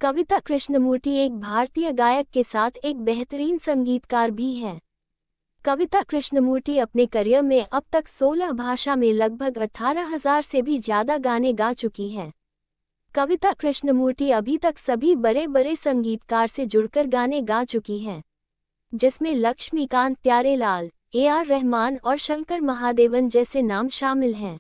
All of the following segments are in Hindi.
कविता कृष्णमूर्ति एक भारतीय गायक के साथ एक बेहतरीन संगीतकार भी हैं। कविता कृष्णमूर्ति अपने करियर में अब तक 16 भाषा में लगभग 18,000 से भी ज़्यादा गाने गा चुकी हैं। कविता कृष्णमूर्ति अभी तक सभी बड़े बड़े संगीतकार से जुड़कर गाने गा चुकी हैं, जिसमें लक्ष्मीकांत प्यारेलाल, AR रहमान और शंकर महादेवन जैसे नाम शामिल हैं।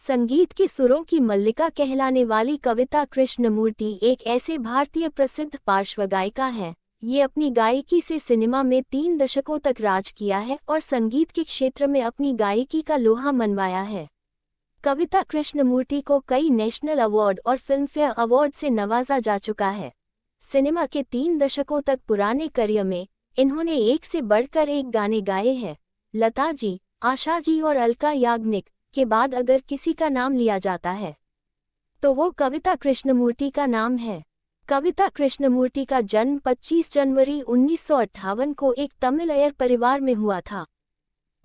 संगीत के सुरों की मल्लिका कहलाने वाली कविता कृष्णमूर्ति एक ऐसे भारतीय प्रसिद्ध पार्श्व गायिका हैं। ये अपनी गायकी से सिनेमा में 3 दशकों तक राज किया है और संगीत के क्षेत्र में अपनी गायकी का लोहा मनवाया है। कविता कृष्णमूर्ति को कई नेशनल अवार्ड और फिल्मफेयर अवार्ड से नवाजा जा चुका है। सिनेमा के 3 दशकों तक पुराने करियर में इन्होंने एक से बढ़कर एक गाने गाए हैं। लता जी, आशा जी और अलका याग्निक के बाद अगर किसी का नाम लिया जाता है तो वो कविता कृष्णमूर्ति का नाम है। कविता कृष्णमूर्ति का जन्म 25 जनवरी 1958 को एक तमिल अय्यर परिवार में हुआ था।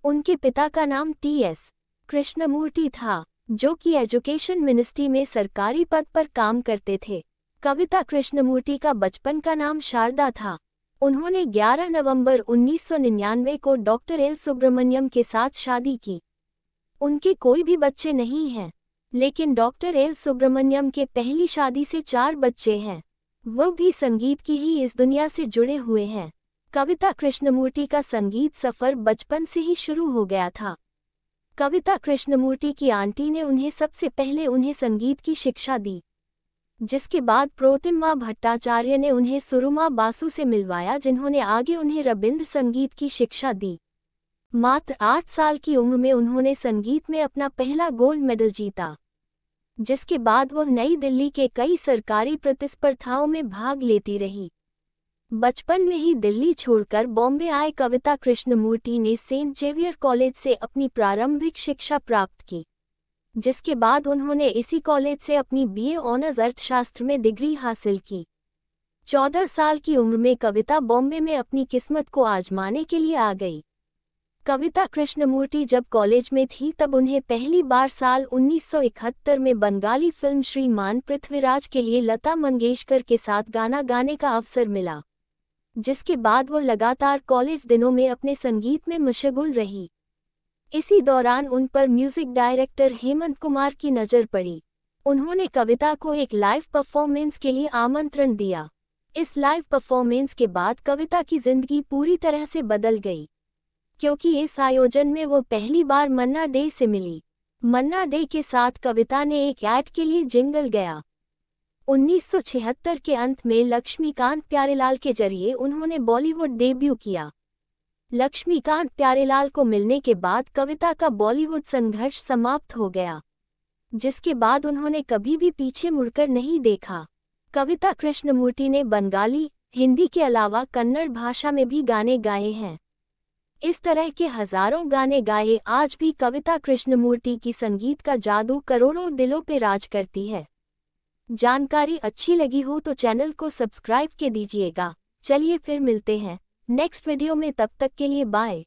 उनके पिता का नाम TS कृष्णमूर्ति था, जो कि एजुकेशन मिनिस्ट्री में सरकारी पद पर काम करते थे। कविता कृष्णमूर्ति का बचपन का नाम शारदा था। उन्होंने 11 नवंबर 1999 को डॉक्टर एल सुब्रमण्यम के साथ शादी की। उनके कोई भी बच्चे नहीं हैं, लेकिन डॉक्टर एल सुब्रमण्यम के पहली शादी से 4 बच्चे हैं। वो भी संगीत की ही इस दुनिया से जुड़े हुए हैं। कविता कृष्णमूर्ति का संगीत सफ़र बचपन से ही शुरू हो गया था। कविता कृष्णमूर्ति की आंटी ने उन्हें सबसे पहले संगीत की शिक्षा दी, जिसके बाद प्रोतिमा भट्टाचार्य ने उन्हें सुरुमा बासु से मिलवाया, जिन्होंने आगे उन्हें रबींद्र संगीत की शिक्षा दी। मात्र 8 साल की उम्र में उन्होंने संगीत में अपना पहला गोल्ड मेडल जीता, जिसके बाद वह नई दिल्ली के कई सरकारी प्रतिस्पर्धाओं में भाग लेती रही। बचपन में ही दिल्ली छोड़कर बॉम्बे आए कविता कृष्णमूर्ति ने सेंट जेवियर कॉलेज से अपनी प्रारंभिक शिक्षा प्राप्त की, जिसके बाद उन्होंने इसी कॉलेज से अपनी BA ऑनर्स अर्थशास्त्र में डिग्री हासिल की। 14 साल की उम्र में कविता बॉम्बे में अपनी किस्मत को आजमाने के लिए आ गई। कविता कृष्णमूर्ति जब कॉलेज में थी तब उन्हें पहली बार साल 1971 में बंगाली फिल्म श्रीमान पृथ्वीराज के लिए लता मंगेशकर के साथ गाना गाने का अवसर मिला, जिसके बाद वो लगातार कॉलेज दिनों में अपने संगीत में मशगूल रही। इसी दौरान उन पर म्यूजिक डायरेक्टर हेमंत कुमार की नज़र पड़ी। उन्होंने कविता को एक लाइव परफॉर्मेंस के लिए आमंत्रण दिया। इस लाइव परफॉर्मेंस के बाद कविता की जिंदगी पूरी तरह से बदल गई, क्योंकि इस आयोजन में वो पहली बार मन्ना डे से मिली। मन्ना डे के साथ कविता ने एक ऐड के लिए जिंगल गाया। 1976 के अंत में लक्ष्मीकांत प्यारेलाल के जरिए उन्होंने बॉलीवुड डेब्यू किया। लक्ष्मीकांत प्यारेलाल को मिलने के बाद कविता का बॉलीवुड संघर्ष समाप्त हो गया, जिसके बाद उन्होंने कभी भी पीछे मुड़कर नहीं देखा। कविता कृष्णमूर्ति ने बंगाली, हिंदी के अलावा कन्नड़ भाषा में भी गाने गाए हैं। इस तरह के हजारों गाने गाए आज भी कविता कृष्णमूर्ति की संगीत का जादू करोड़ों दिलों पे राज करती है। जानकारी अच्छी लगी हो तो चैनल को सब्सक्राइब के दीजिएगा। चलिए फिर मिलते हैं नेक्स्ट वीडियो में, तब तक के लिए बाय।